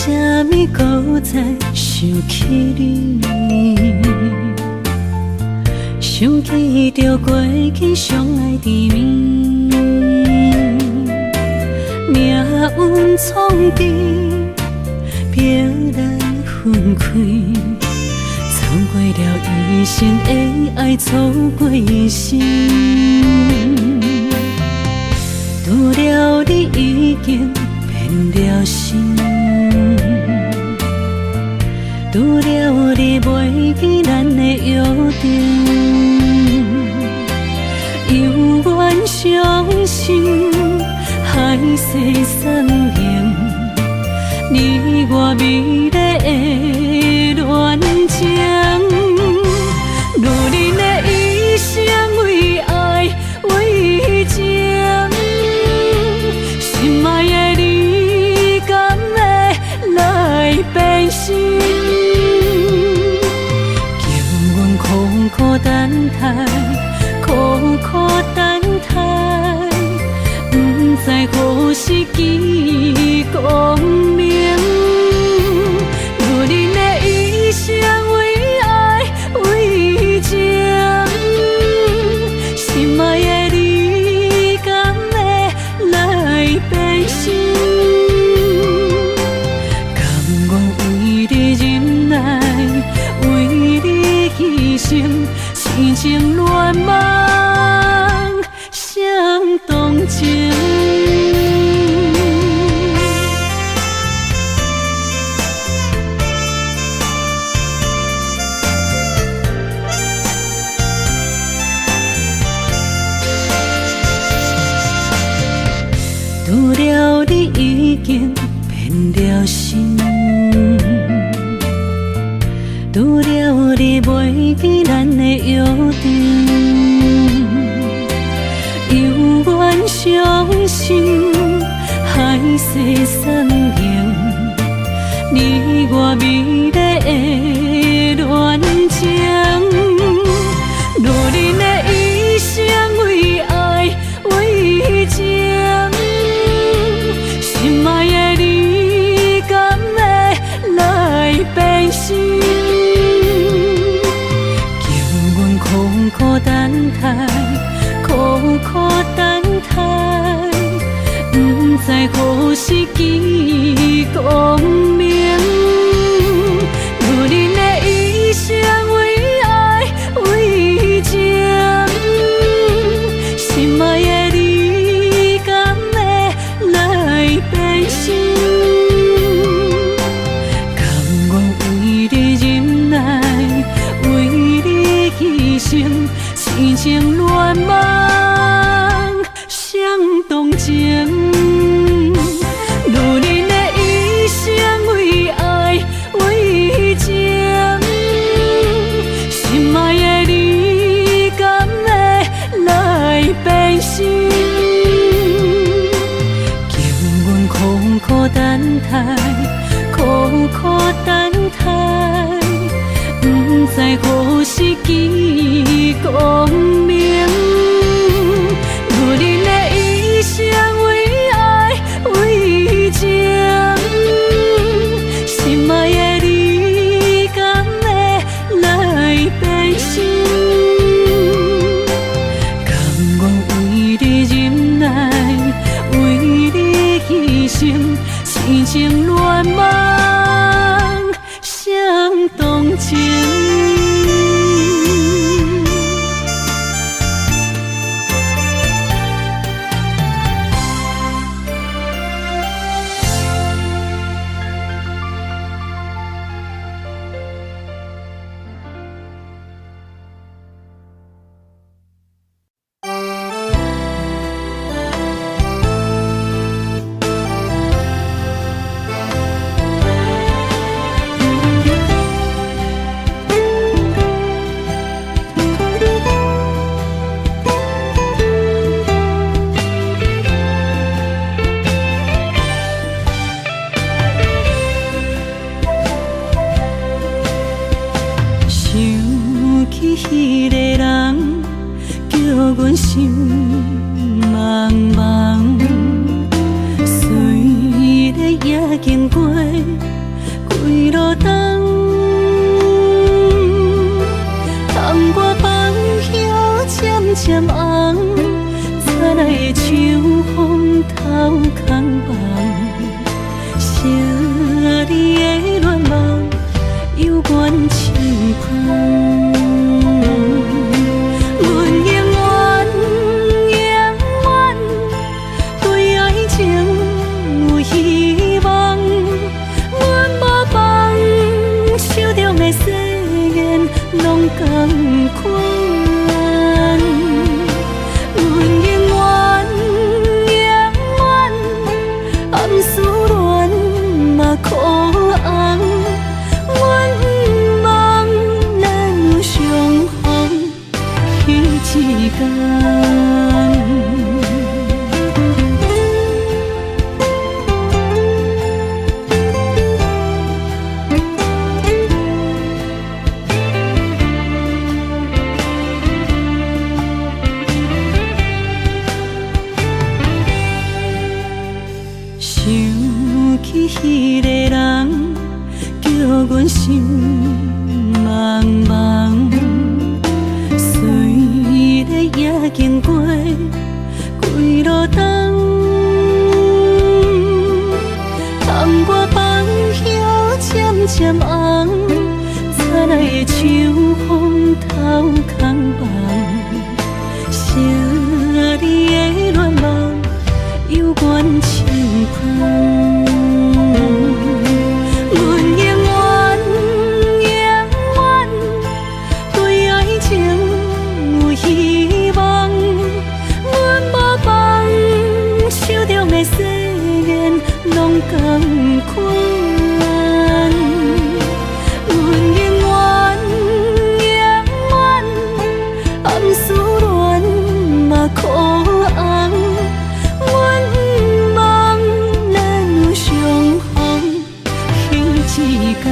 啥物搁再想起你？想起着过去相爱甜蜜，命运创治，别来分开，走过了一生的爱，错过一生。拄了你已经变了心，拄了你袂记咱的约定，犹原相信海誓山盟，你我美丽的恋情，如恁的一生为爱为情，心爱的你敢会来变心？叫阮苦苦等待，苦苦等待，不知何时见光明。如恁的一生为爱为情，心爱的你敢会来变心？甘愿为你忍耐，为你牺牲，痴情恋梦相同情。拄了你已经变了心，拄了你袂记咱的约定，犹原相信海誓山盟，你我美丽的恋情，如恁的一生为爱为情，心爱的你敢会来变心？叫阮苦苦等待，苦苦等待，不知何时见光明。如恁的一生为爱为情，心爱的你敢会来变心？甘愿为你忍耐，为你牺牲，痴情恋梦相同情。如恁的一生为爱为情，心爱的你敢会来变心？叫阮苦苦等待，苦苦等待，不知何时见光明。如恁的一生为爱为情，心爱的你敢会来变心？甘愿为你忍耐，为你牺牲，痴情恋梦相同情。迄个人叫阮心茫茫，虽然也经过头空梦，想你的恋梦犹原轻捧。阮永远对爱情有希望，阮无放手中的誓言拢同款。可红，阮不望咱有相逢彼一天。想起彼个人，叫阮心茫茫。虽然也经过几路灯，窗外放叶渐渐红，早来的秋风透空梦，想你的恋梦犹原轻捧。同款，阮永远暗思恋嘛可红，阮不望咱有相逢彼一天。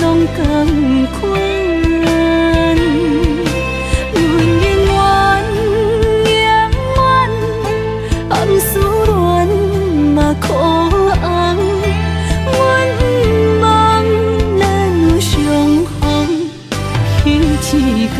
拢同款，阮永远暗思恋嘛可红，阮不望咱有相逢彼一天。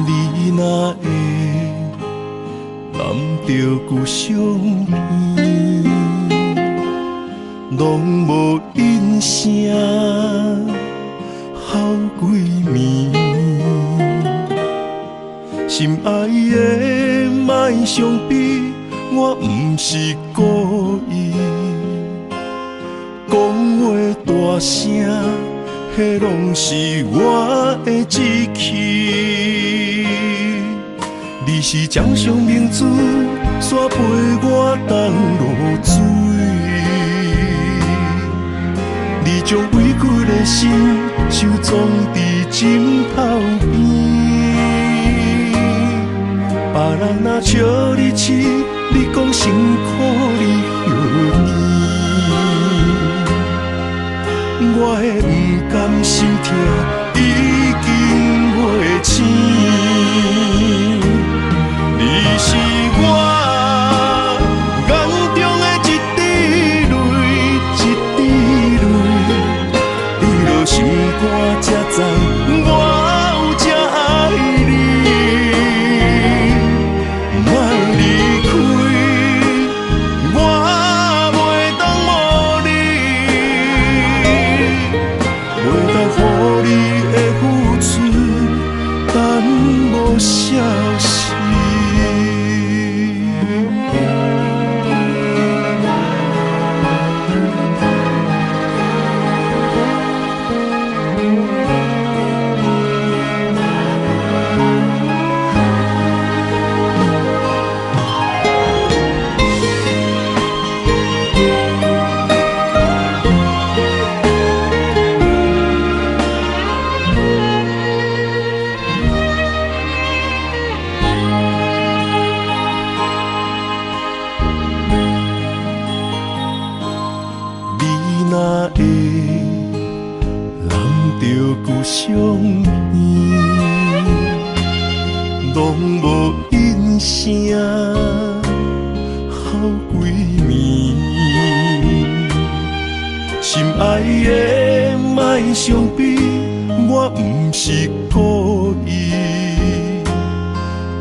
你若会揽着旧相片，拢无音声，好几暝，心爱的莫伤悲，我不是故意，讲话大声，迄拢是我的志气。你是掌上明珠，煞陪我东落水。你将委屈的心收藏伫枕头边。别人若笑你痴，你讲辛苦你休甜。我的不甘心痛已经袂生。你是我眼中的一滴泪，一滴泪，你落心肝才知我有这爱你，莫离开。着旧相片，拢无音声，好几暝。心爱的，莫伤悲，我不是故意。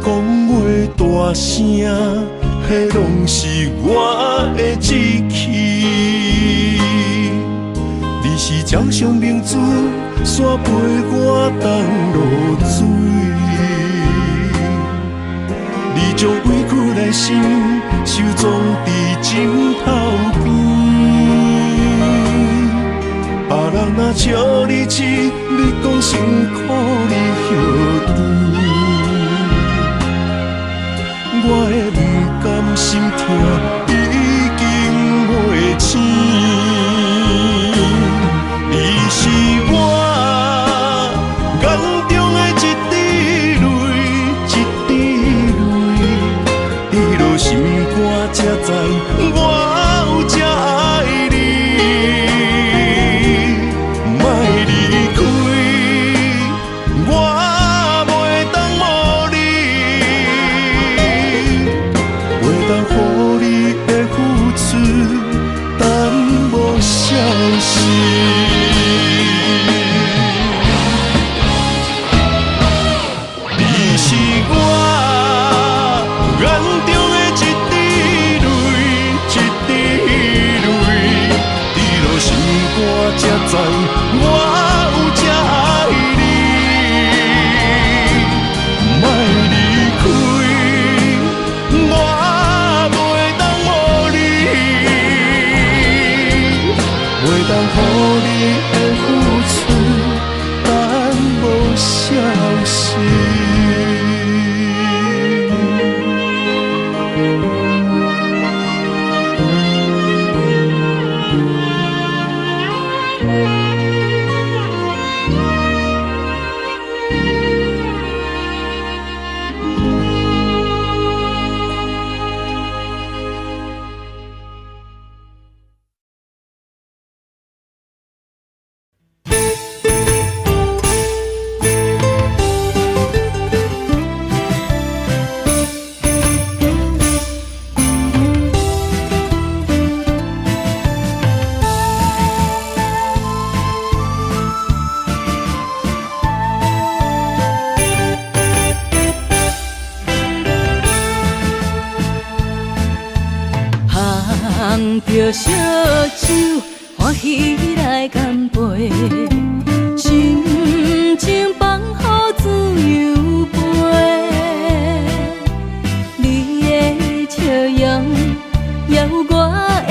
讲话大声，迄拢是我的志气。你是掌上明珠，伞陪我东落水。你将委屈的心收藏伫枕头边。别人若笑你痴，你讲辛苦你许甜。我的不甘心痛已经袂醒，你是我眼中的一滴泪，一滴泪滴落心肝，才知我有这爱你。莫离开，我袂当无你。乎你的付出，等无消息。你是我眼中的一滴泪，一滴泪滴落心肝，才知我有这爱你。莫离开我。袂当乎你的付出，等无消息。着烧酒，欢喜来干杯，心情放乎自由飞。你的笑容摇我的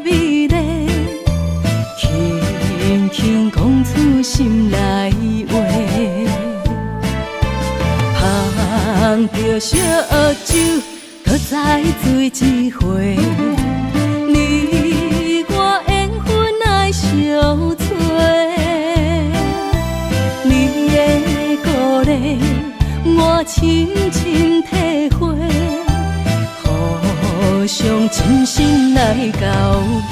美丽，轻轻讲出心内话。捧着烧酒，搁再醉一回。你我缘分爱相催，你的鼓励我深深体会，互相真心来交陪。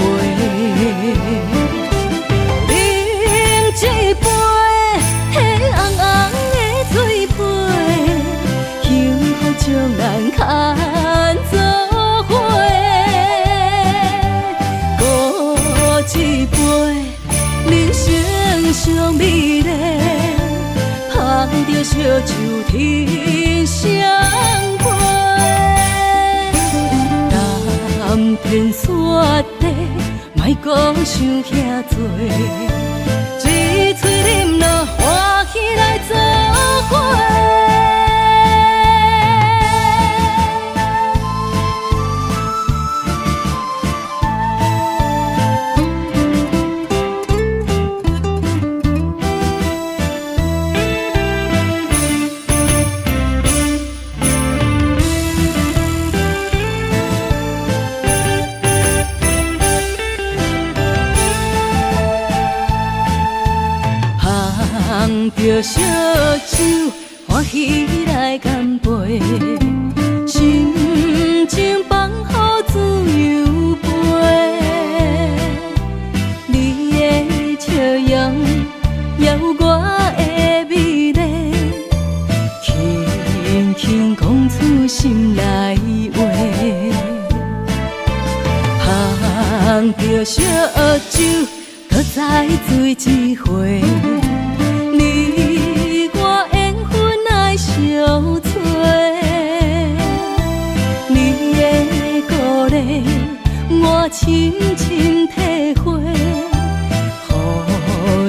饮一杯迄红红的水杯，幸福将咱牵做伙。一杯人生上美丽，捧着烧酒天相陪。甘甜雪地，莫搁想遐多，一嘴饮了欢喜来做伙。捧着烧酒，欢喜来干杯，心情放乎自由飞。你的笑容摇我几回，你我缘分爱相找。你的鼓励，我深深体会，互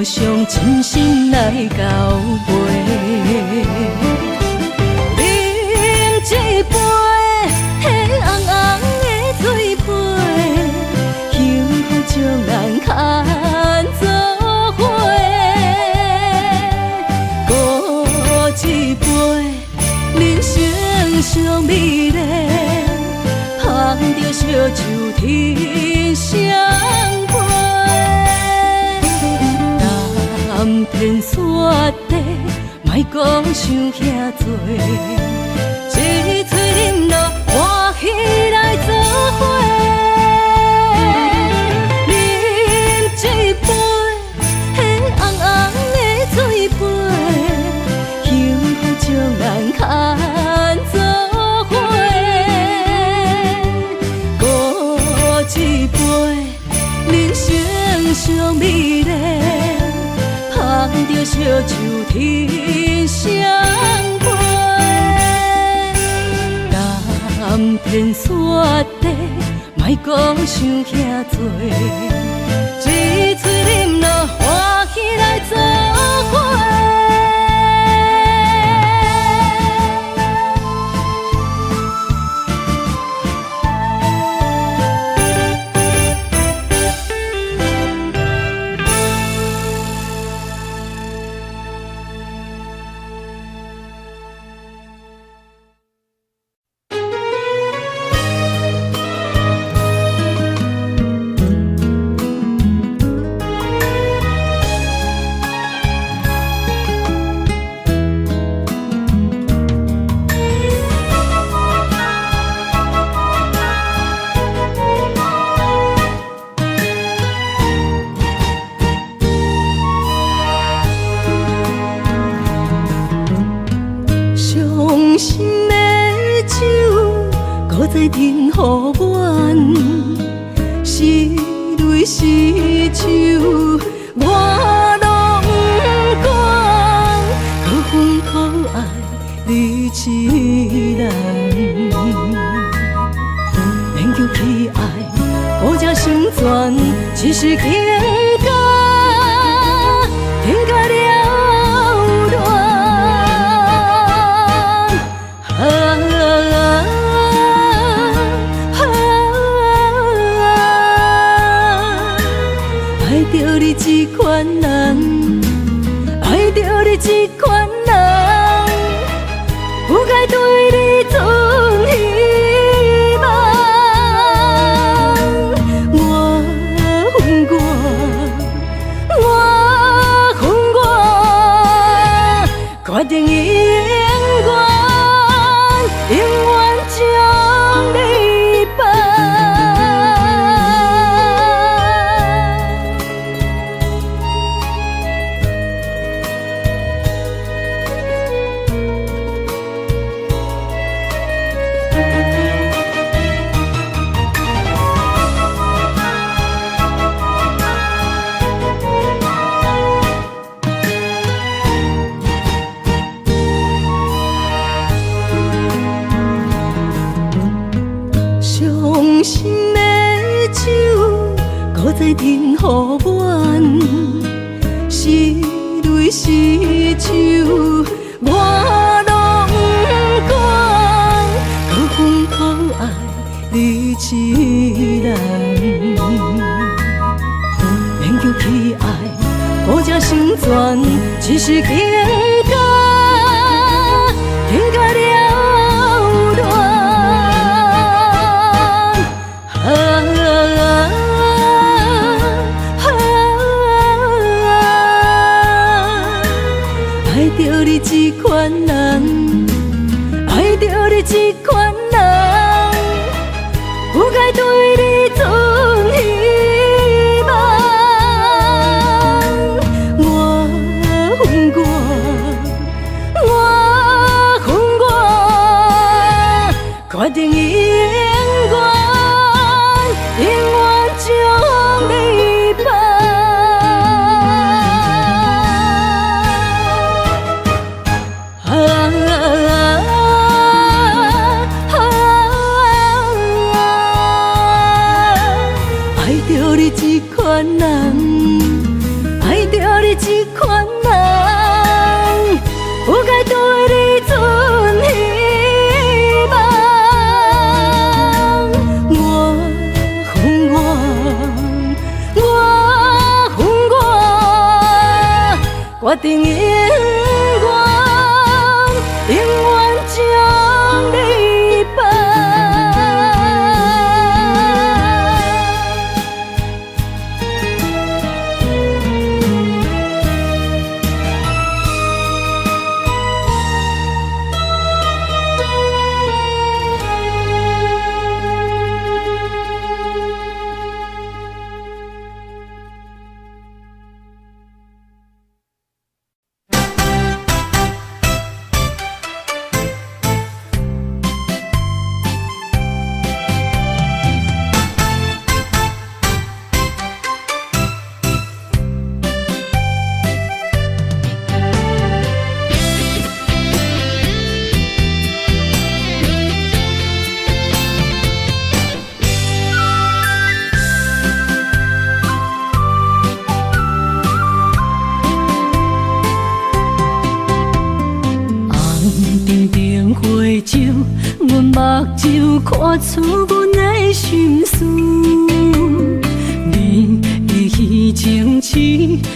相真心来交陪。饮一杯迄红红的水杯，幸福将人牵做伙。搁一杯人生上美丽，捧着烧酒天相陪。南天雪地，莫讲想遐多。一嘴饮落，欢喜来作伙。饮一杯，迄红红的水杯，幸福将人牵做伙。搁一杯，人生上美丽，捧着烧酒天相陪。南天雪地，莫讲想遐多。一嘴饮落，欢喜来作伙。在任何阮，是泪是酒，我拢不管。可恨可爱你一人，勉强去爱，孤只心酸，只是情感，情感了断。爱着你这款人，爱着你这款人，不该对你存希望。我恨我，决定永远将你伴。伤心的酒，搁在任何阮，是泪是酒，我拢不管。可恨可爱你一人，勉强去爱，孤只心酸，只是情感，情感了断。爱着你这款人，爱着你这款人，不该对你存希望。我恨我，决定永远将你伴。我定永远将你伴。看出阮的心思，你的虚情痴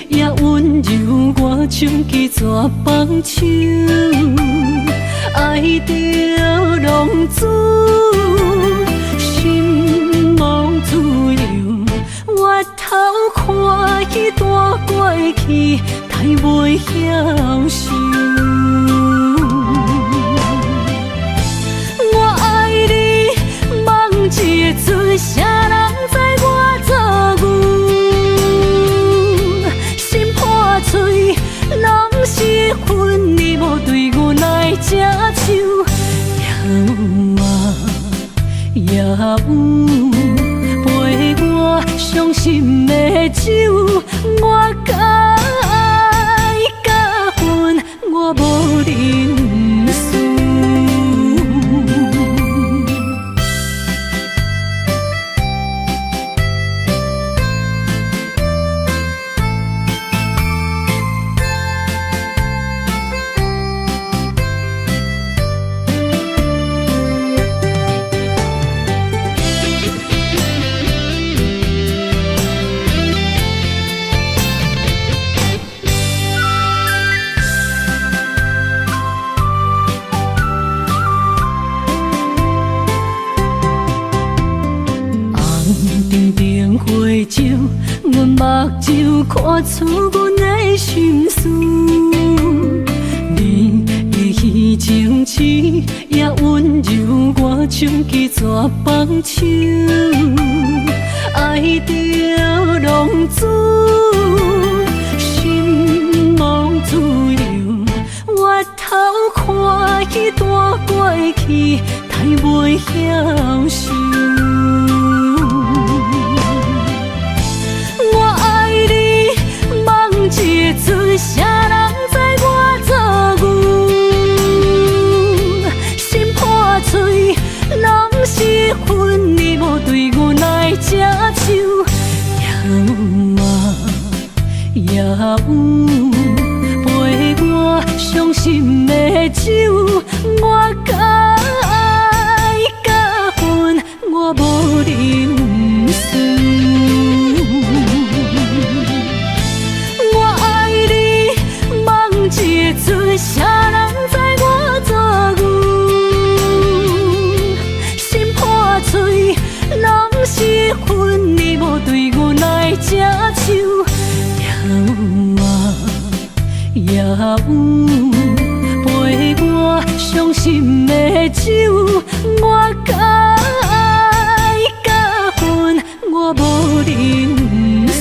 也温柔，我像一撮放手，爱着浪子，心无自由，越头看彼段过去，太袂晓受。一个船，啥人知我做牛？心破碎，拢是恨你无对我来接手。也有陪我伤心的酒，我甲爱甲恨，我无认输。阮目睭看出阮的心思，你的虚情痴也温柔，我像一撮放手，爱着浪子，心无自由，越头看彼段过去，太袂晓受。一个船，啥人知我做牛？心破碎，拢是恨你无对我来接手。也有陪我伤心的酒，我甲爱甲恨，我无认输。一个船，啥人知我做牛？心破碎，拢是恨你无对我来接手。也有陪我伤心的酒，我甲爱甲恨，我无认输。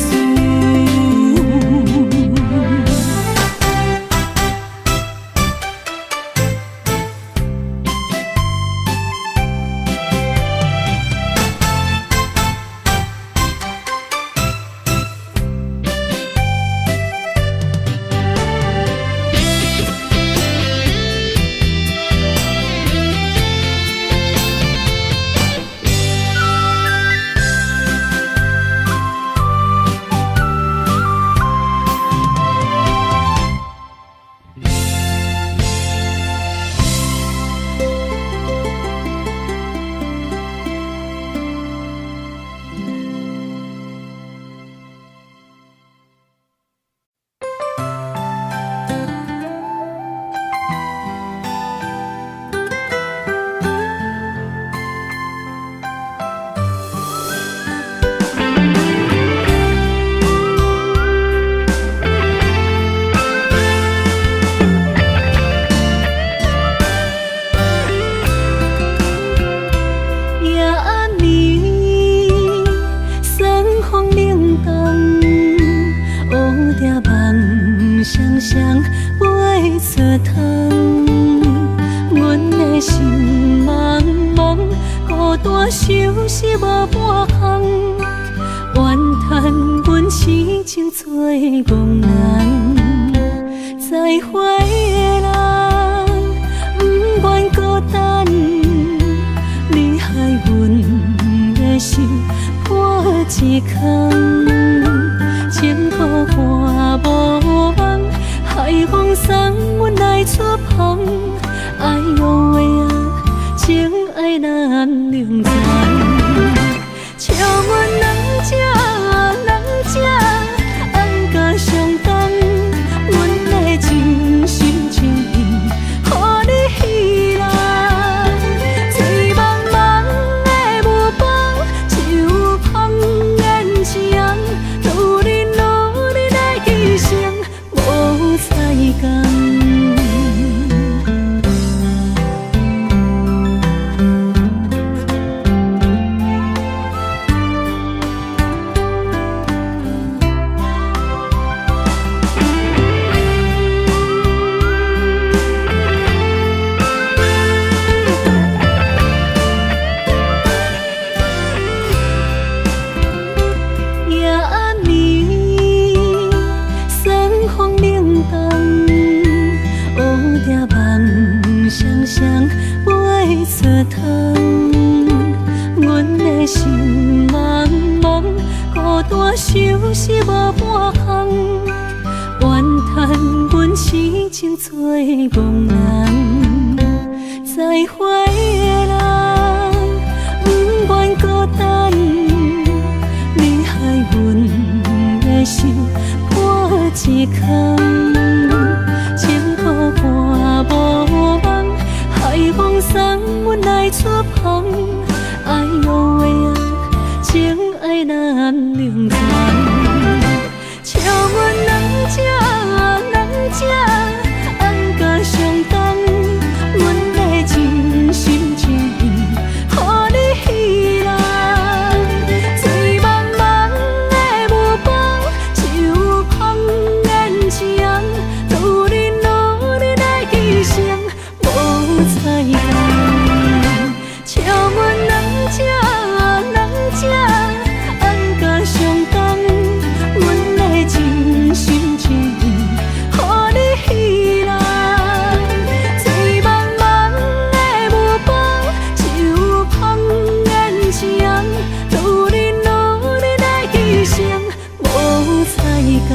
双双袂出汤。阮的心茫茫，孤单相思无半项，怨叹阮痴情做憨人，再会的人不愿孤单，你害阮的心破一空，情苦半无望，海风送阮来出帆。爱无话啊，情爱难两全。笑阮两只，红甲相同。阮的真心情意，予你戏弄。醉茫茫的目光，就香烟香，拄你努力来牺牲，无彩工。相思无半项，怨叹阮痴情做憨人，再会的人不愿孤单，你害阮的心破一空，情苦半无望，海风送阮来出帆，爱无话啊，情爱难两全。笑阮两只，红甲相同。阮的真心情意，予你戏弄。醉茫茫的目光，就香烟香，拄你努力来牺牲，无彩工。笑阮两只，红甲相同。阮的真心情意，予你戏弄。醉茫茫的目光，就香烟香，拄你努力来牺牲，无彩工。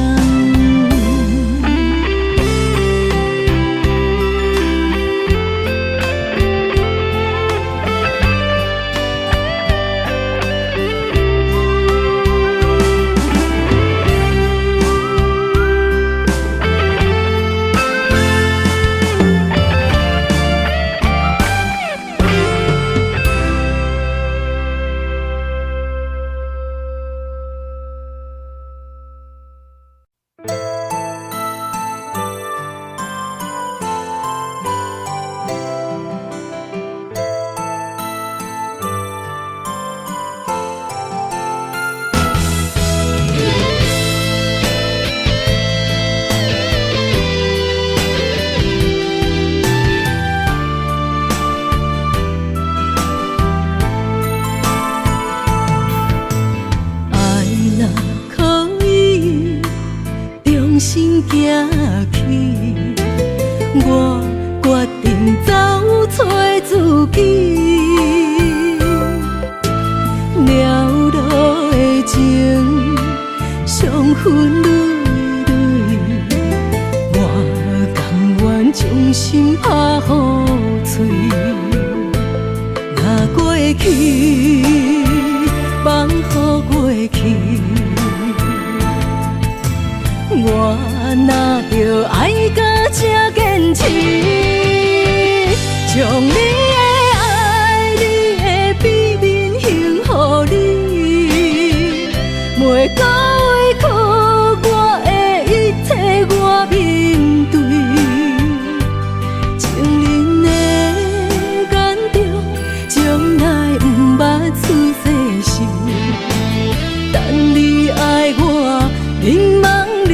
等你爱我，迷茫你。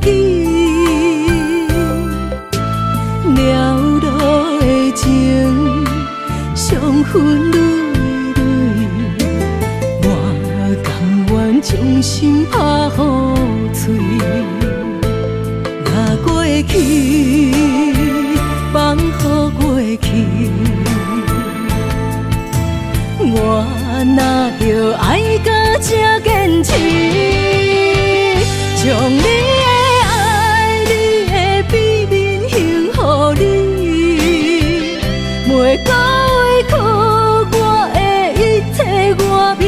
记，了落的情，伤痕累累，我甘愿将心拍予碎。若过去，放予过去。我哪着爱到这坚持，将你的爱、你的秘密献予你，袂到委屈我的一切，我面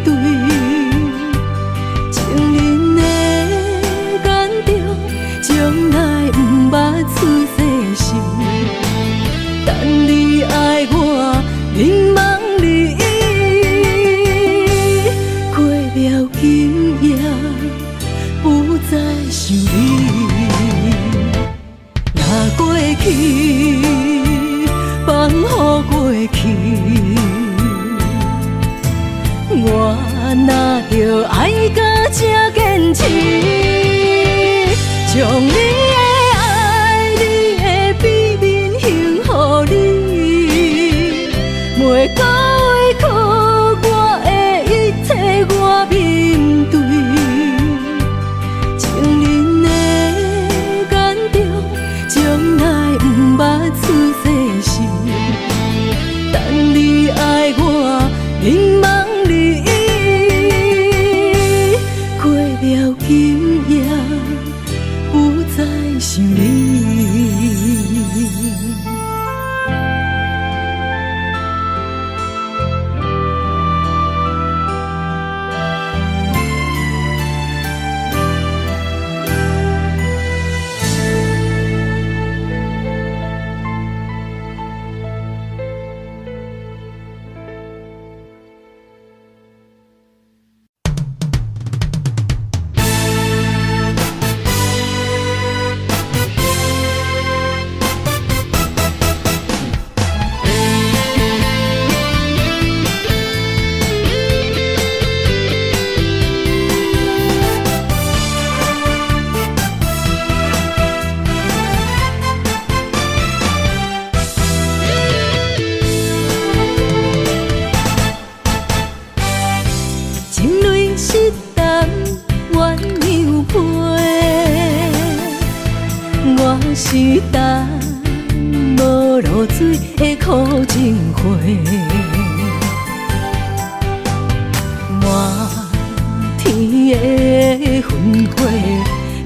对。情人的感动，从来不捌出世心，等你爱我，迷茫。再想你，若过去，放予过去，我哪着爱到这坚持，将你的爱、你的秘密献予你，袂到委屈我的一切，我面对。出世心，等你爱我，迷茫你，过了今夜，不再想你。是等无露水的苦情花，满天的云花，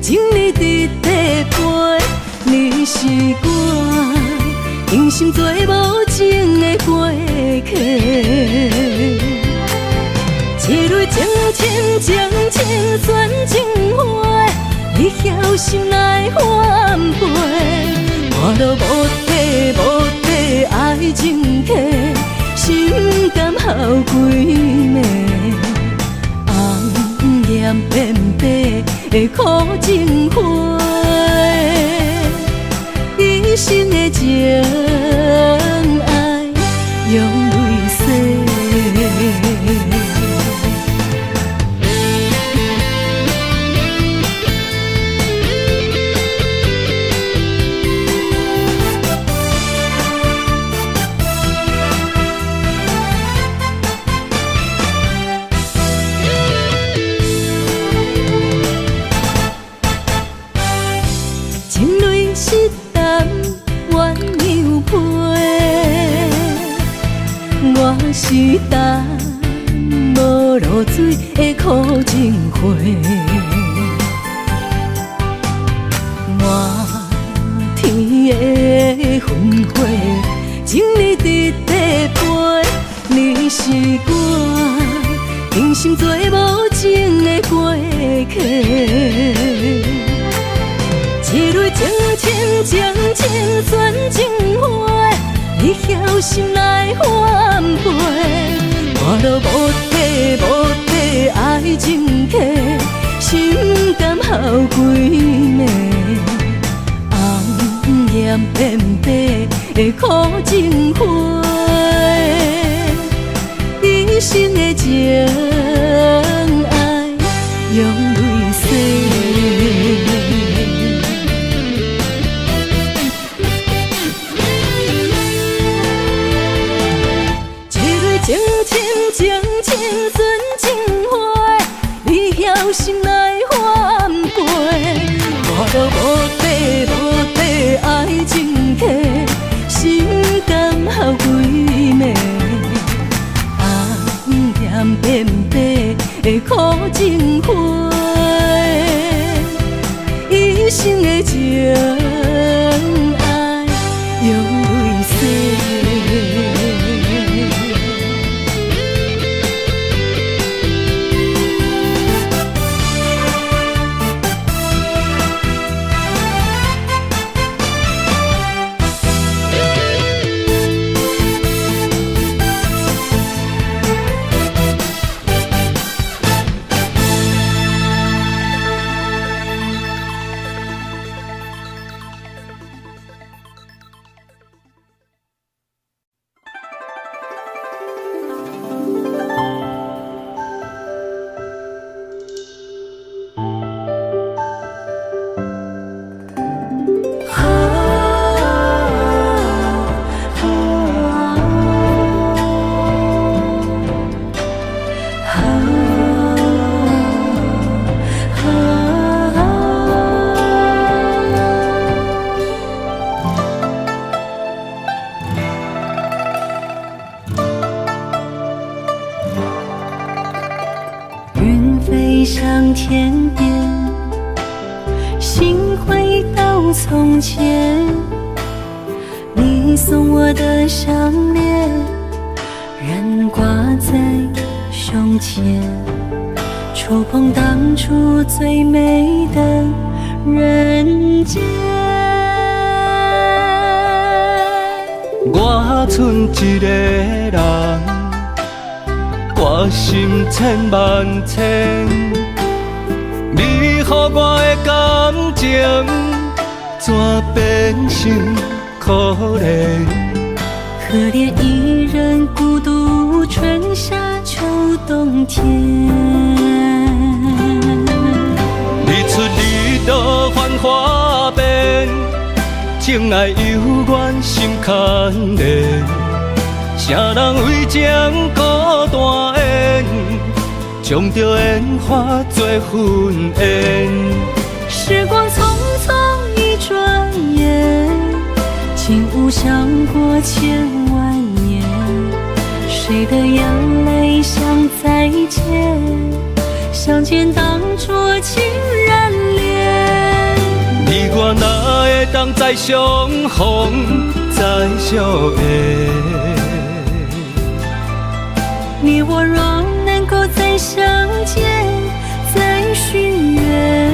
情你伫地陪，你是我用心做无情的过客，一蕊情深情深选情花。你晓心来反背，我都无底无底爱情客，心甘哭几暝，红颜变白的苦情花，一生的情爱用泪洗。是等无露水的苦情花，满天的云花，情你伫地陪，你是我用心做无情的过客，一蕊情深情深选情花。你晓心来反背，我都无底无底爱情客，心甘哭几暝，红颜变白的苦情花，一生的情爱用泪洗。都无底爱情客，时间好几暝，暗点变白的苦情花，一生的情爱用泪洗。飞上天边，心回到从前，你送我的项链仍挂在胸前，触碰当初最美的人间。我剩一个人，我心千万千，你予我的感情，怎变成可怜？可怜一人孤独，春夏秋冬天。日出日落繁华变，情爱犹原心牵连。啥人为情孤单缘，将着烟花做婚宴。时光匆匆一转眼，竟无想过千万年。谁的眼泪像再见，相见当作情人恋。你我哪会当再相逢再相爱？你我若能够再相见，再许愿，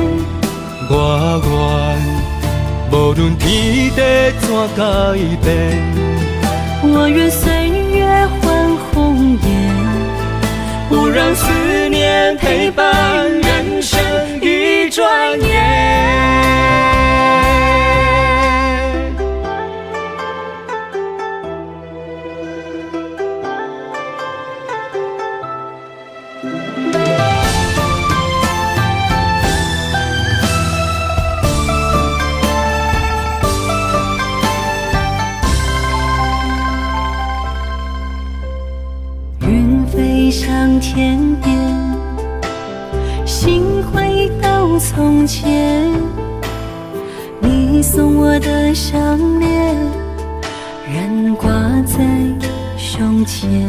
我愿无论天地怎改变，我愿岁月换红颜，不让思念陪伴人生一转眼。飞上天边，心回到从前，你送我的项链仍挂在胸前，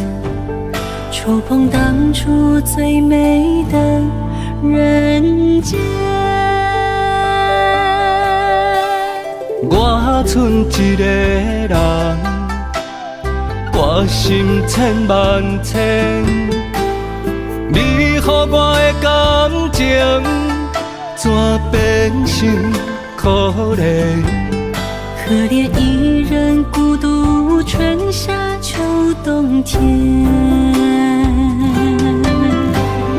触碰当初最美的人间。我剩一个人，我心千万千，你予我的感情，怎变成可怜？可怜一人孤独，春夏秋冬天。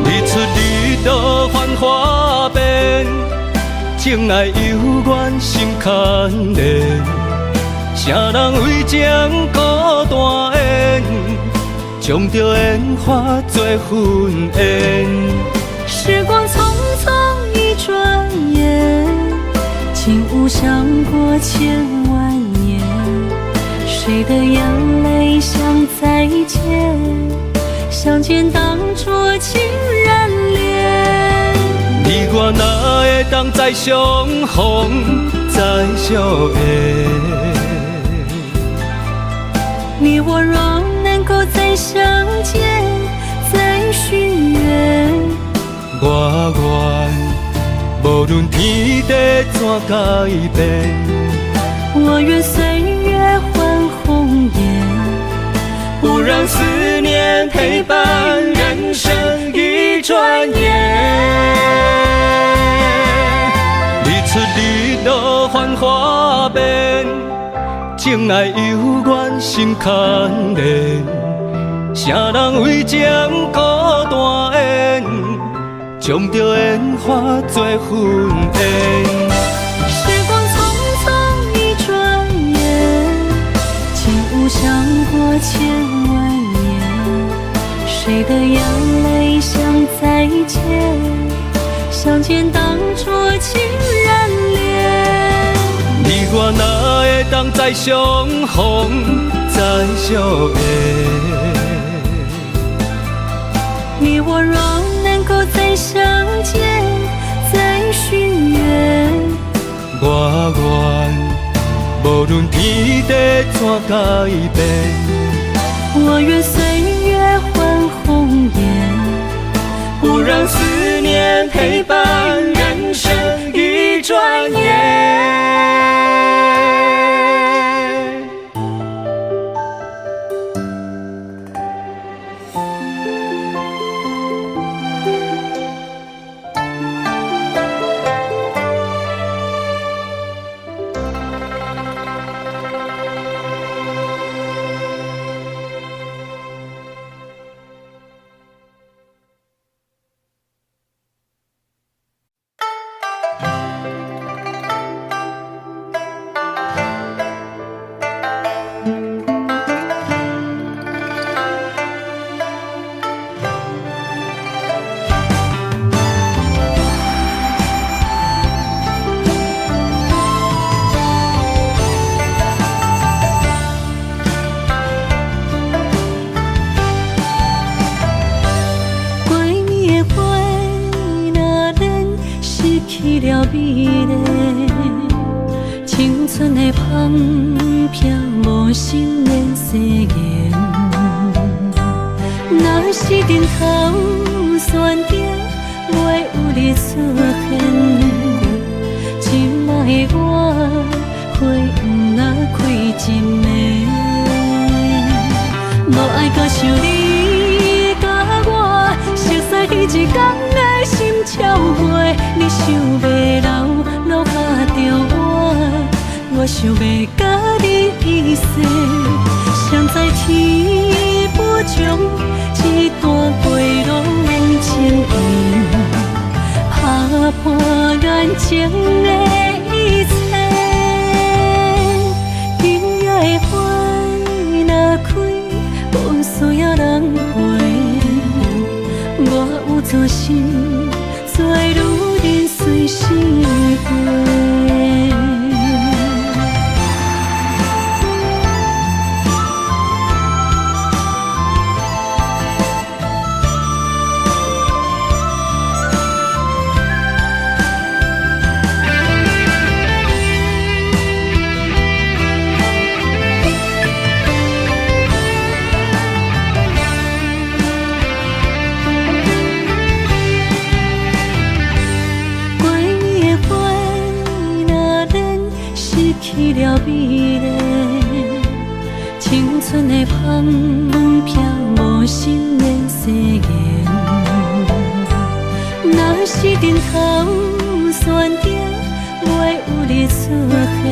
日出日落繁华变，情爱犹原心牵连。啥人为情孤单缘，将着烟花做婚宴。时光匆匆一转眼，竟无想过千万年。谁的眼泪像再见，相见当作情人恋。你我哪会当再相逢，再相会？你我若能够再相见，再续约，我愿无论天地怎改变，我愿岁月换红颜，不让思念陪伴人生一转眼。日出日落繁华变，情爱犹原心牵连。啥人为情孤单缘，将着烟花做粉烟。时光匆匆一转眼，竟无想过千万年。谁的眼泪像再见，相见当作情人恋。你我哪会当再相逢，再相会？你我若能够再相见，再续约，我愿无论天地怎改变，我愿岁月换红颜，不让思念陪伴人生一转眼。了美丽，青春的香飘无心的誓言。若是顶头山顶袂有你出现，今仔的我花黄若开一暝，无爱搁想你甲我熟悉彼一天的心跳袂，你想袂留留下着我想要甲你一世，谁知天不将一段归路情缘，打破眼前的一切。今夜的花若开，无需要人陪，我有做心做女人随时陪。去了美丽，青春的香飘无心的誓言。若是顶头山顶袂有你出现，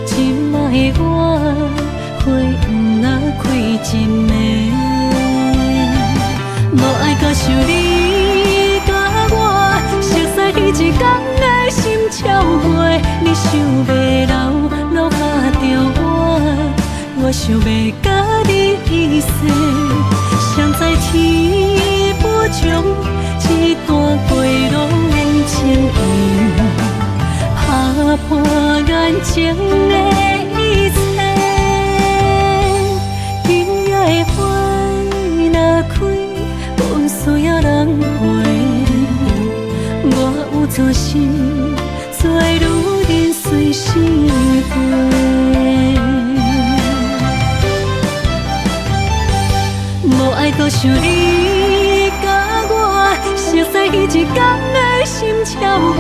今仔的我花黄若开一暝，无爱搁想你甲我熟悉彼一天的心跳袂。你想袂留留下着我想要甲你一世，谁知天不将一段归路情缘，打破眼前的一切。今夜的花若开，无需要人陪，做女人随心飞。无爱搁想你甲我，熟悉彼一天的心跳过。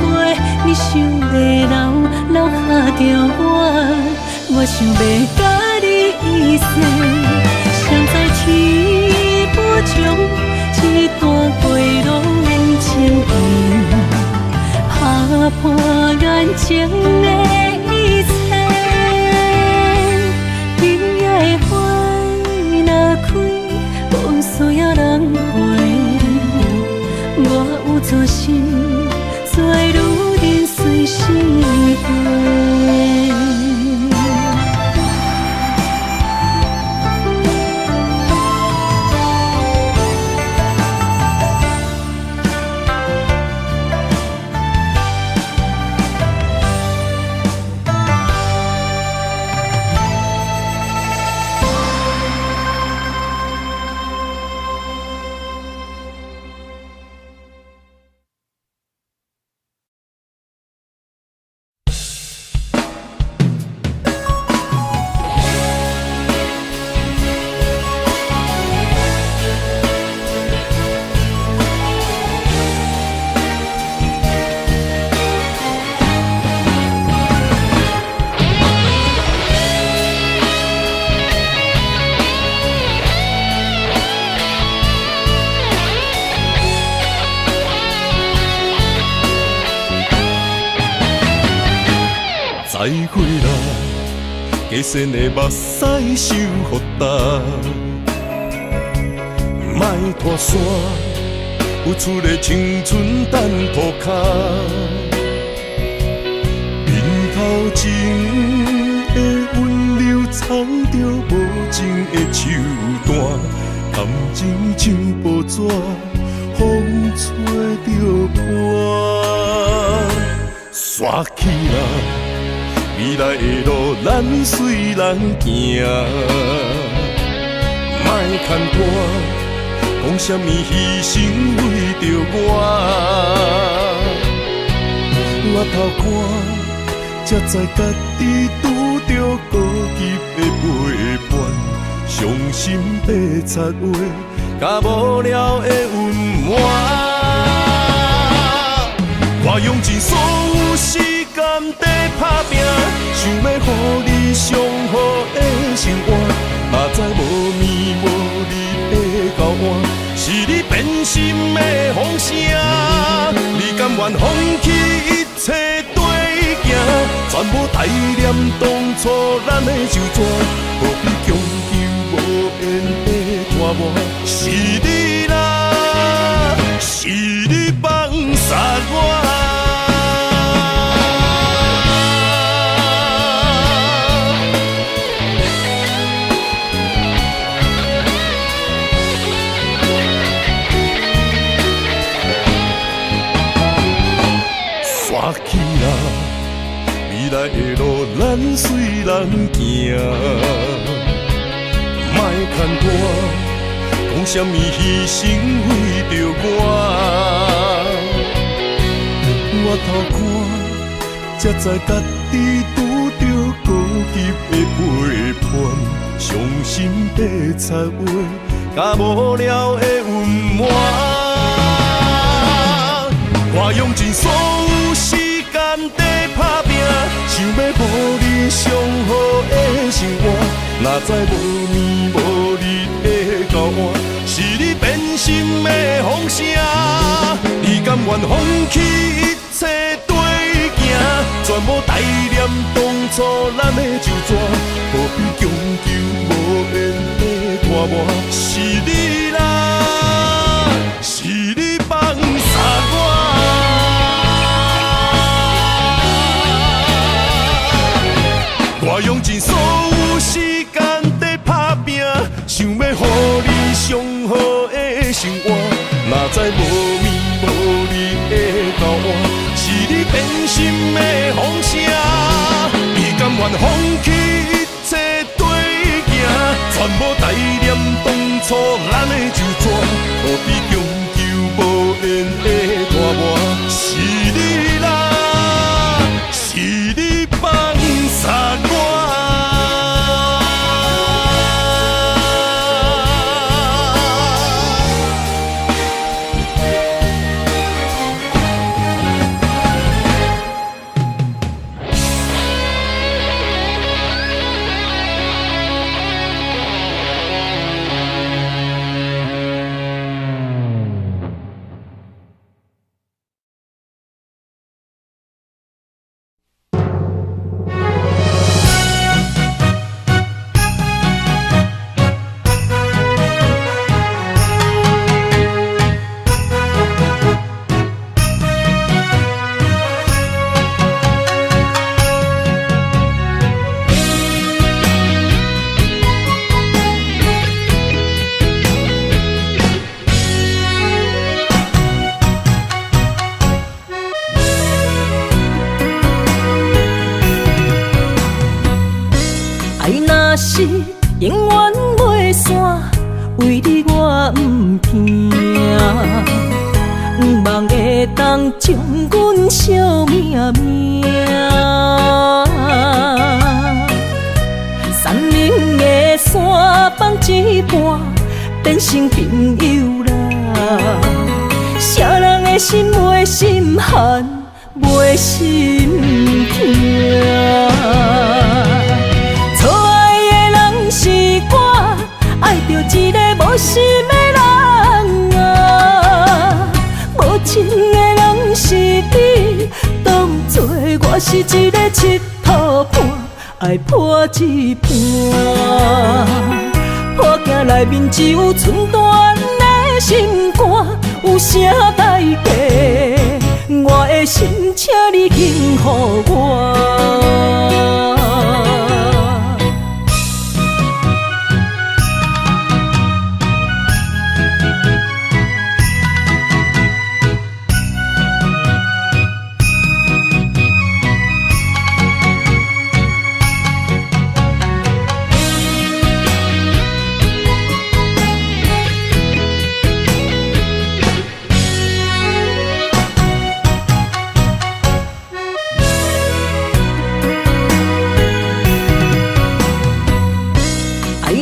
你想要留下着我想要甲你一世。谁知天不将一段归路免情意，打破眼前的一切。今夜的花若开，无需要人陪。我有做心，做女人随心飞。再过来，加深的目屎受予干，莫拖山，有出的青春等涂骹。面头前的温柔藏着无情的手段，感情像薄纸，风吹着破，刷起来。未来的路，咱随人行，莫牵拖，讲什么牺牲为着我。我头看，才知家己拄着孤寂的陪伴，伤心的插话，甲无聊的温暖。我用尽所有时间在打拼，想要予你上好的生活，哪知无眠无日的交换，是你变心的风声。你甘愿放弃一切跟行，全部怀念当初咱的手纸，何必强求无缘的拖磨？是你啦，是你放杀我。刷起来，未来的路咱随人行，莫牵拖，讲什么牺牲为着我。我头看，才知家己拄着孤寂的陪伴，伤心的插话，甲无聊的温暖。我用尽所有时间在打拼，想要予你上好的生活，哪知无眠无日的交换，是你变心的风声。你甘愿放弃一切跟行，全部怀念当初咱的手纸，何必强求无缘的拖磨？是你啦，是你放杀我。我用尽所有时间在打拼，想要予你上好的生活，哪知无眠无日的交换，是你变心的风声。你甘愿放弃一切跟行，全部怀念当初咱的手纸，何必强求无缘的拖磨？是你啦，若是永远袂散，为你我不惊，不望会当将阮惜命命。山明的山放一半，变成朋友啦。啥人的心袂心寒，袂心痛。错爱的人是我，爱着一个无心的人啊。无情的人是你，当作我是一个佚佗伴，爱破一半。破镜内面只有寸断的心肝，有啥代价？我的心，请你轻予我。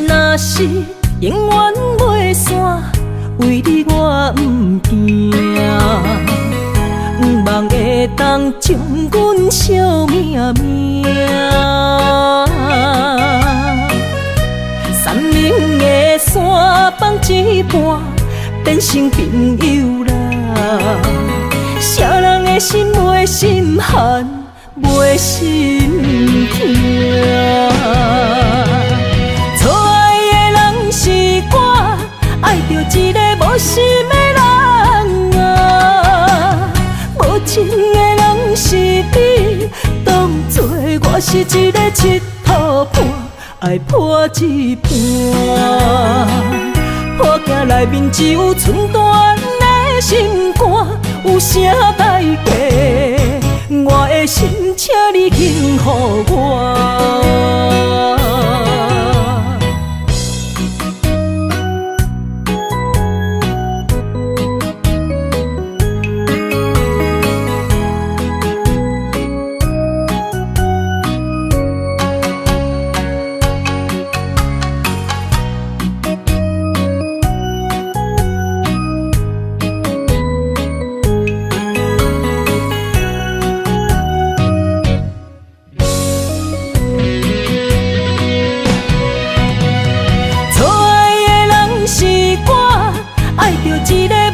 若是永远袂散，为你我不惊，不望会当将阮惜命命。山明的山放一半，变成朋友啦。啥人的心袂心寒，袂心痛。爱着一个无心的人啊，无情的人是你，当作我是一个佚佗伴，爱破一半。破镜内面只有寸断的心肝，有啥代价？我的心，请你轻予我。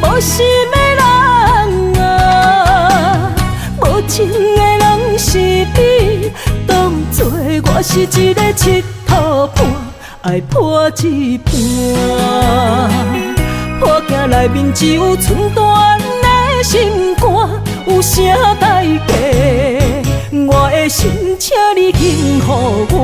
无心的人啊，无情的人是你，当作我是一个佚佗伴，爱破一半。破镜内面只有寸断的心肝，有啥代价？我的心，请你轻予我。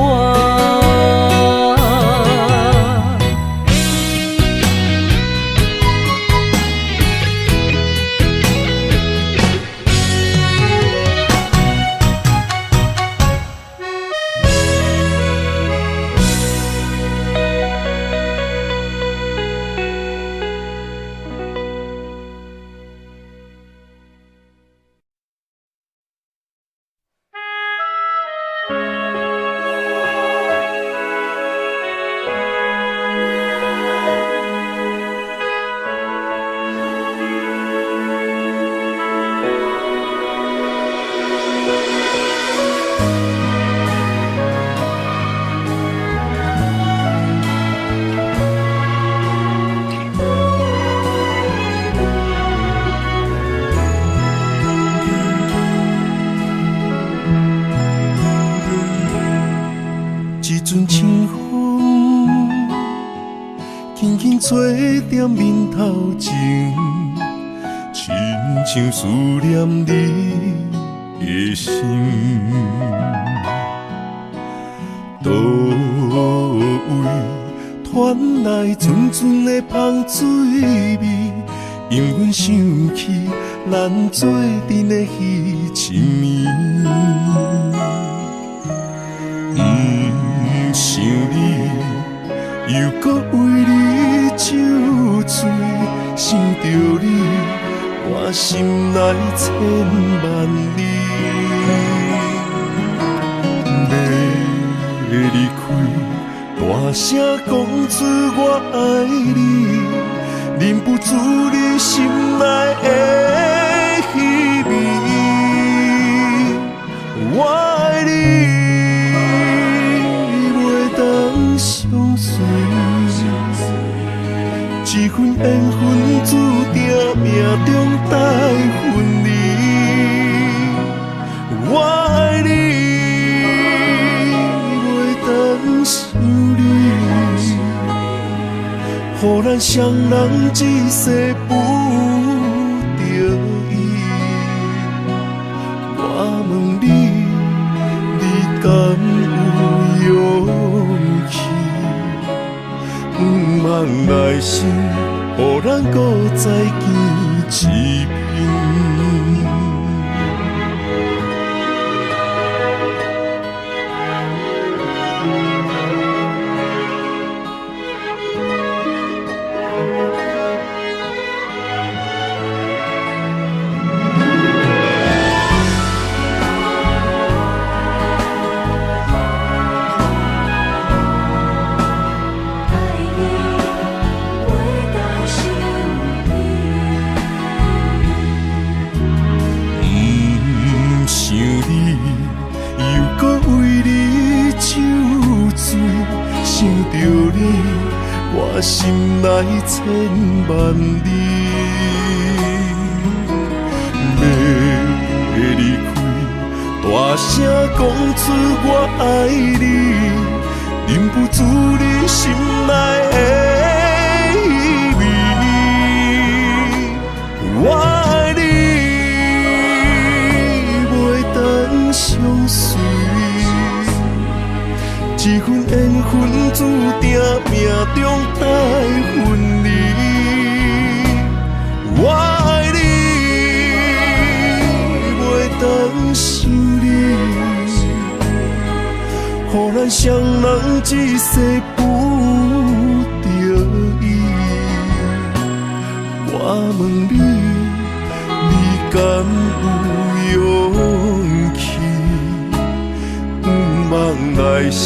做在面头前，亲像思念你的心。倒位传来阵阵的香水味，因阮想起咱做阵的彼一暝。不想你搁为你酒醉，想着你，我心内千万里。要离开，大声讲出我爱你，忍不住你心内的虚味。我爱你，袂当相随，这份缘分注定命中带分离。我爱你。想你，予咱双人一世不得已。我问你，你敢有勇气？不茫来生，予咱搁再见一面。我心内千万里，要离开，大声讲出我爱你，忍不住你心内的意味。我爱你，袂当相随。这份缘分注定命中带分离。我爱你，袂当想你，予咱双人一世不得已。我问你，你敢有勇气？不茫来生，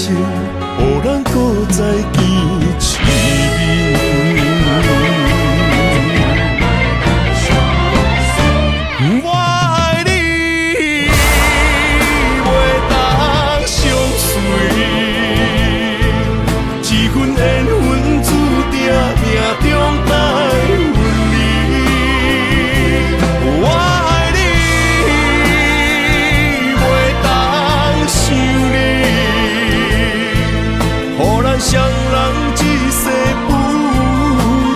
予咱搁再见一面。我爱你，袂当相随，这份缘分注定命中带分离。我爱你，袂当想你。予咱双人一世不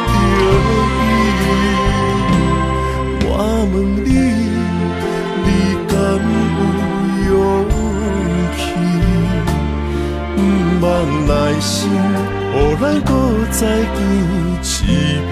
得已。我问你，你敢有勇气？不茫来生，予咱搁再见一面。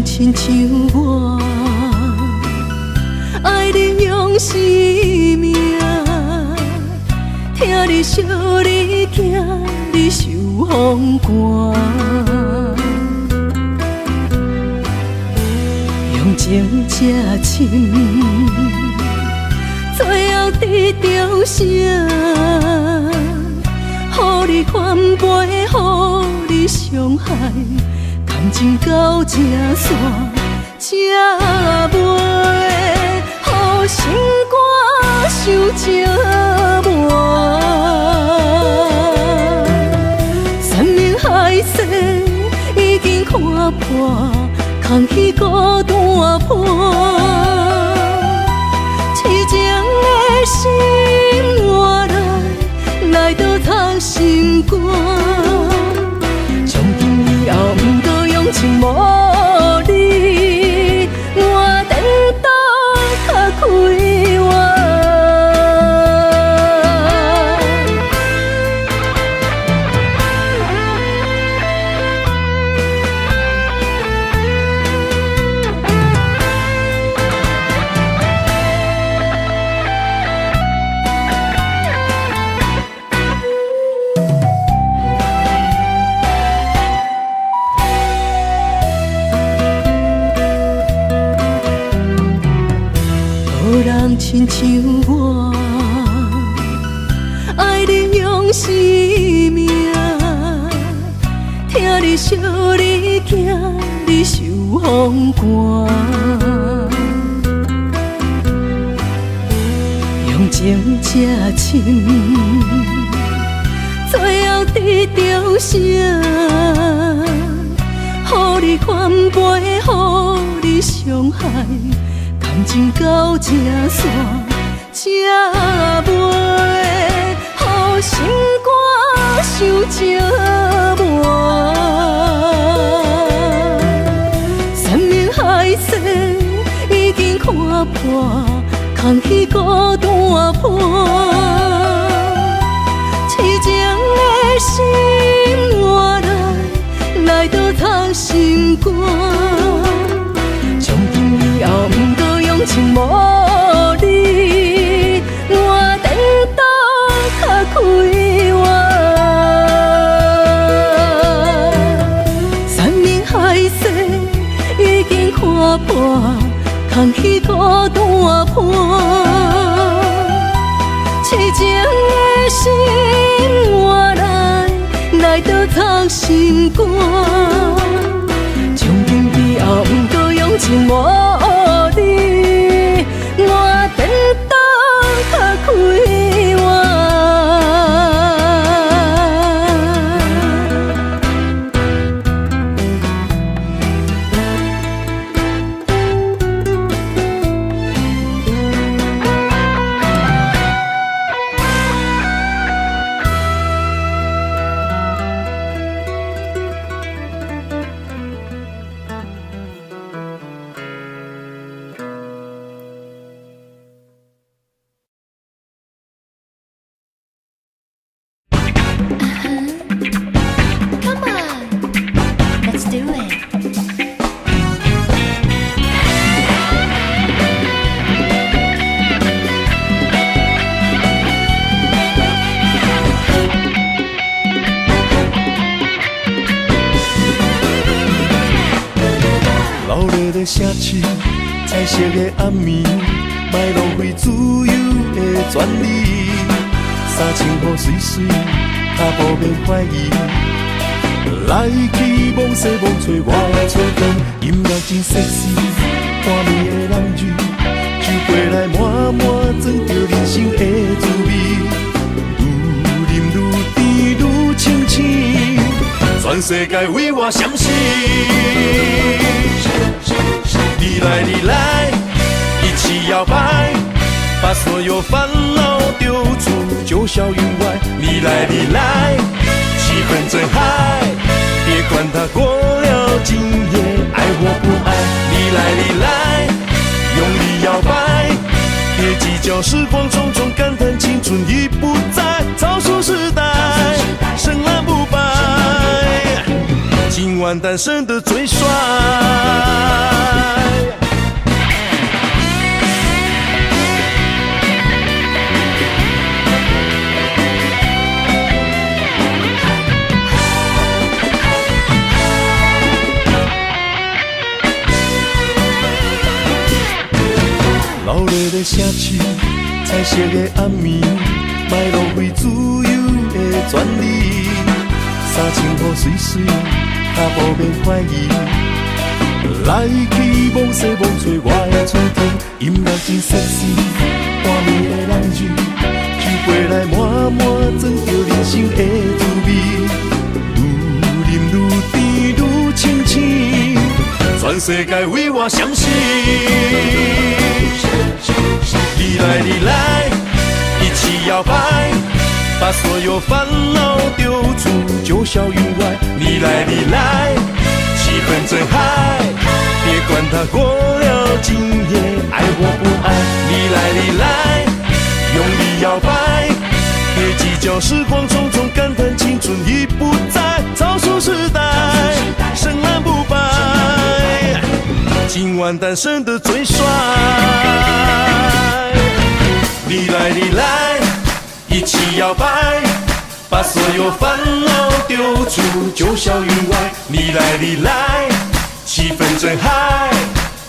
亲像我爱你用生命，听你笑你惊你受风寒，用情这深，最后得到啥？予你反背，予你伤害，感情到这线，才袂予心肝受折磨。山盟海誓已经看破，空虚孤单破。痴情的心换来倒藏心肝，从今以后不过用情无你，我等到较开我。无人亲像我，爱你用生命，听你笑，你惊，你受风寒，用情这深，最后得到啥？予你反背，予你伤害。感情到这线，才袂予心肝受折磨。山盟海誓已经看破，空虚孤单破。痴情的心换来倒藏心肝。从今以后不过用情无你，我等到较开我。山盟海誓已经看破，空虚孤单破。痴情的心换来倒藏心肝。从今以后不过用情无你，我等到较开我。老热的城市，彩色的暗暝，莫浪费自由的权利。三千雨水水，脚步免怀疑。来去望西望吹，我吹风，音乐真 sexy， 看你的人鱼，酒杯来满满装着人生的滋味。愈饮愈甜愈清醒，全世界为我闪烁。你来，你来，一起摇摆，把所有烦恼丢出，九霄云外。你来，你来，气氛真嗨，别管它过了今夜，爱或不爱。你来，你来，用力摇摆，别计较时光匆匆，感叹青春已不在，草树时代，深蓝不败，今晚单身的最帅。老热的城市，彩色的暗暝，莫浪费自由的权利。三千雨水水，脚步免怀疑。来去望西望吹我的厝边，音乐真 sexy， 半暝的人鱼，酒杯来满满装着人生的滋味，愈饮愈甜愈清醒，全世界为我相信。你来你来，一起摇摆，把所有烦恼丢出九霄云外。你来你来，气氛真嗨，别管它过了今夜爱或不爱。你来你来，用力摇摆，别计较时光匆匆，感叹青春已不在，草树时代深蓝不败，今晚单身的最帅。你来你来，一起摇摆，把所有烦恼丢出九霄云外。你来你来，气氛真嗨，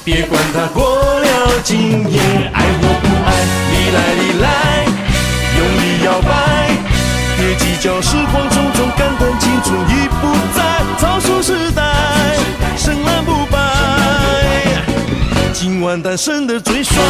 别管它过了今夜爱或不爱。你来你来，用力摇摆，别计较时光匆匆，感叹青春已不在，草树时代深蓝不败，今晚单身的最帅。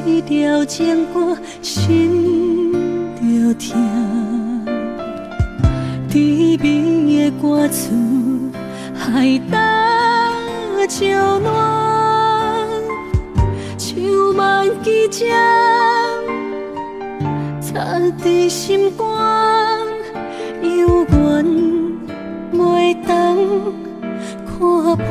一条情歌，心着痛。甜蜜的歌词，海淡照暖，像万枝针，插在心肝，犹原袂当看破。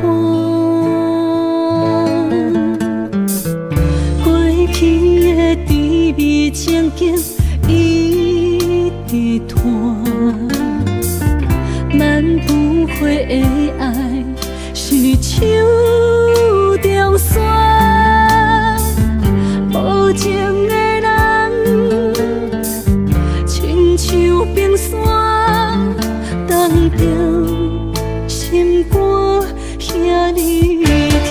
去的甜蜜情景一直拖，咱不悔的爱是手中线，无情的人亲像冰山，冻着心肝遐尼痛。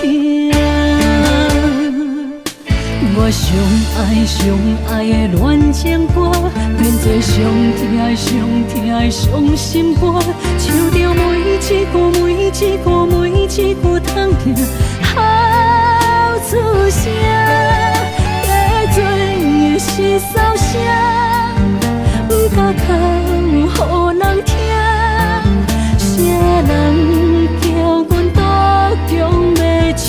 我上爱的恋情歌，变作上痛的伤心歌，唱着每一句痛着好出声，加做的是骚声，不敢哭，予人听。啥人叫阮独强要唱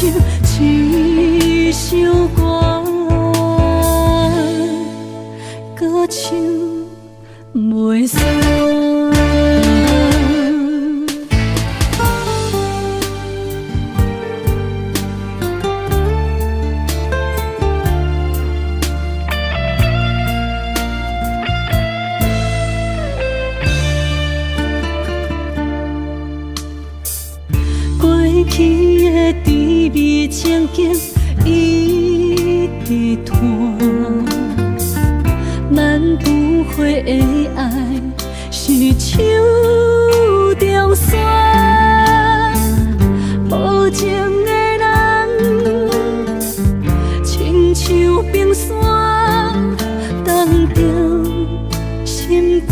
一首歌？歌唱袂煞。过去的甜蜜情景一直拖，咱不悔的爱是手中线，无情的人亲像冰山，冻着心肝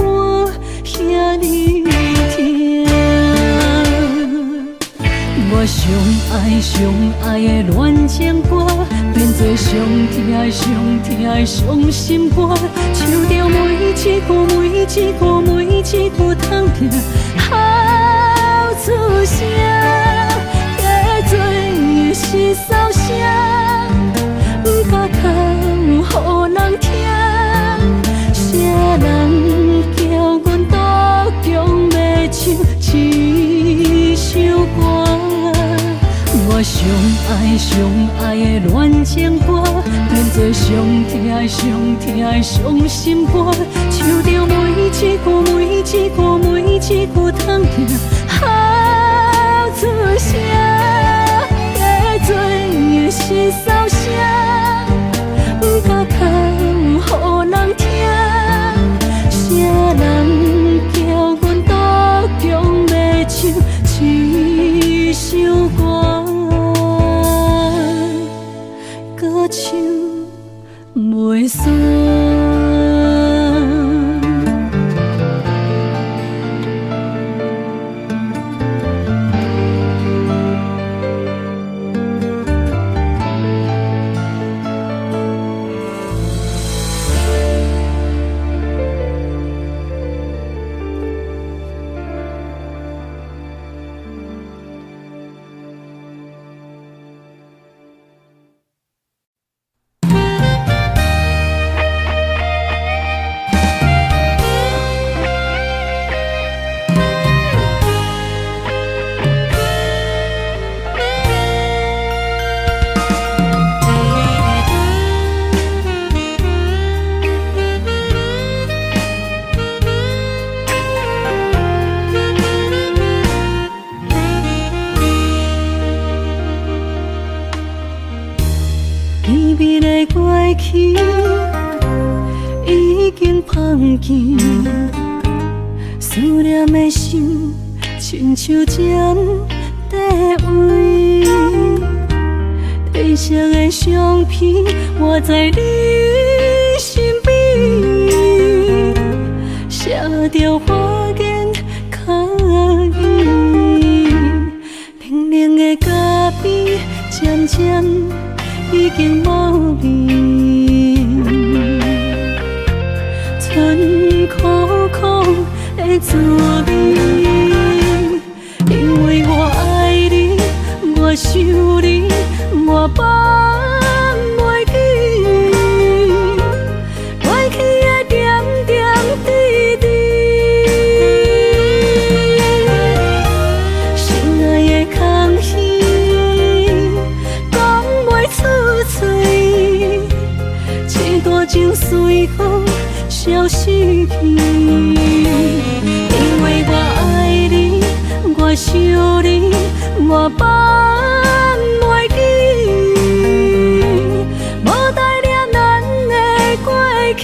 遐尼痛。我上爱的恋情歌，变作上痛的伤心歌，唱着每一句痛着好出声，加做的是骚声，不敢哭，予人听。爱上爱的恋情歌，变作上疼上疼伤心歌，唱着每一句每一句每一句通听，好出声，在做的是骚声，不敢讲予人听，啥人叫阮独强要唱这首歌，歌唱袂煞。甜蜜的过去已经放弃，思念的心亲像针在位，褪色的相片画在你身边，写着花言巧语，冷冷的咖啡渐渐已经无味，春苦苦的滋味。因为我爱你，我想你，我放袂记，过去的点点滴滴，心爱的空虚。情随风消失去，因为我爱你，我想你，我放袂记，无代念咱的过去。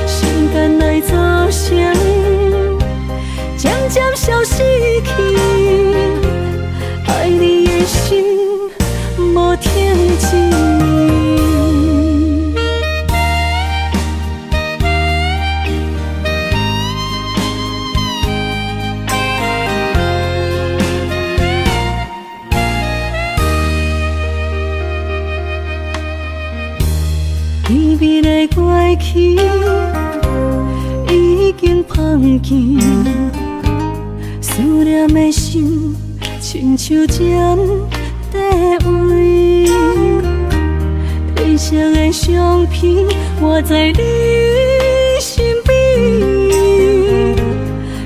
时间来走向，渐渐消失去，爱你的心无停止。甜蜜的过去已经放弃，思念的心亲像针在位，褪色的相片画在你身边，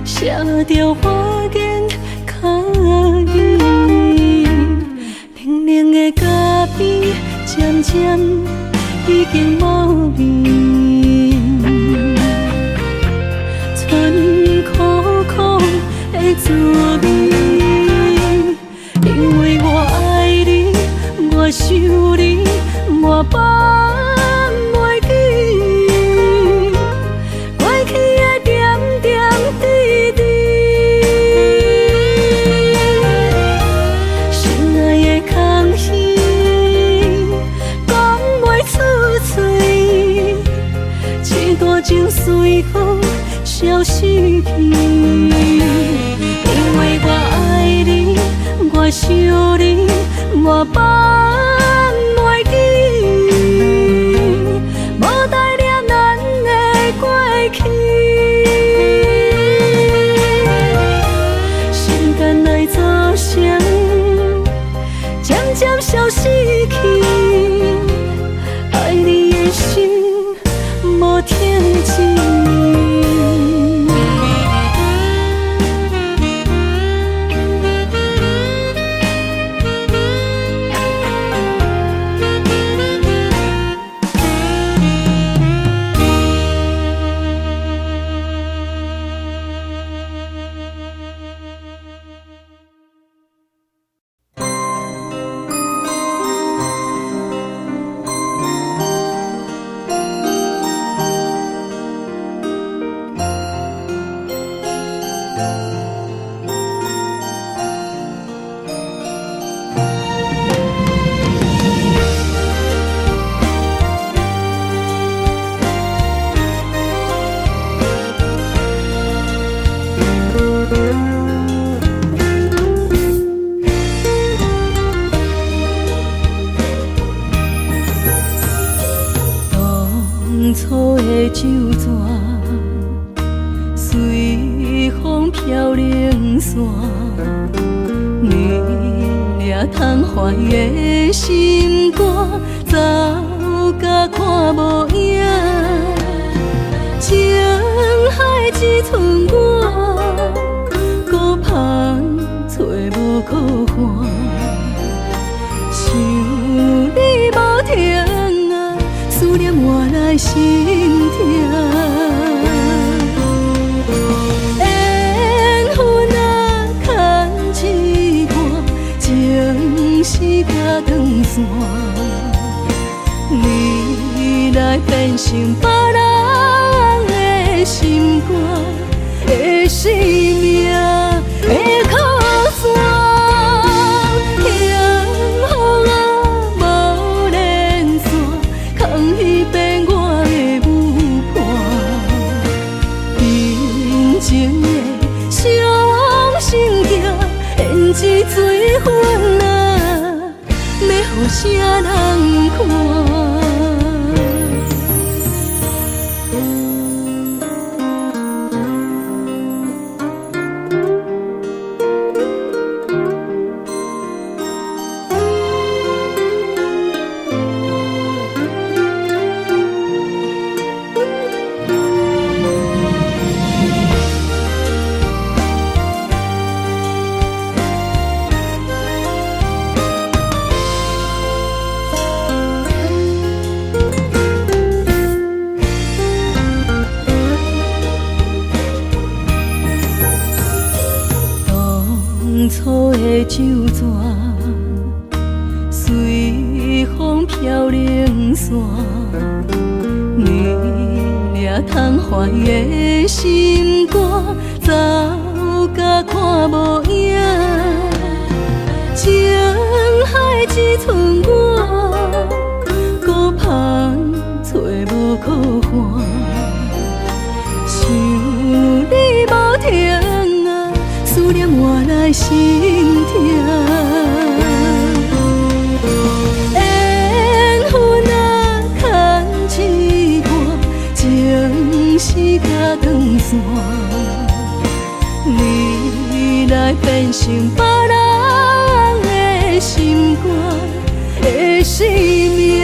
写着花言巧语，冷冷的咖啡渐渐已经无味，春苦苦的滋味。因为我爱你，我想你，我放袂记，过去的点点滴滴，心爱的空虚讲袂出嘴，一段情随风消失去，因为我爱你。我想你，我放袂记，无代念咱的过去。时间来走向，渐渐消失去，爱你的心无停止。初的酒泉，随风飘零散。你掠窗怀的心肝，走甲看无影。情海只剩我，孤帆找无靠岸。想你无停啊，思念换来心痛。缘分啊，牵一半，情丝甲断线。你来变成别人的心肝的生命的靠山。这水分啊，要予啥人看？当初的酒泉，随风飘零散。你掠窗怀的心肝，走甲看无影。情海只剩我，孤帆找无靠岸。想你无停啊，思念换来心痛。缘分啊，牵一半，情丝甲断线。你来变成别人的心肝的生命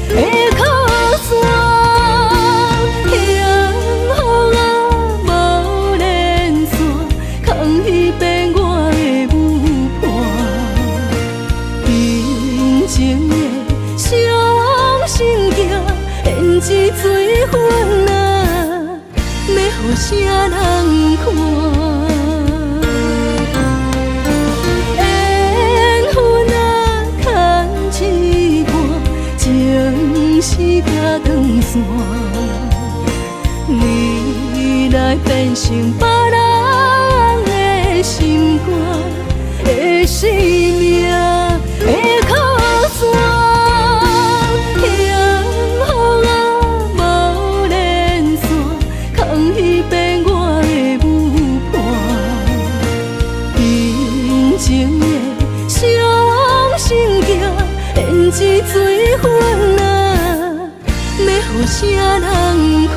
的靠山。这水分啊，要予啥人看？缘分啊，牵一半，情丝甲断线。你来变成别人的心肝的生命的靠山。这水分啊，要予啥人看？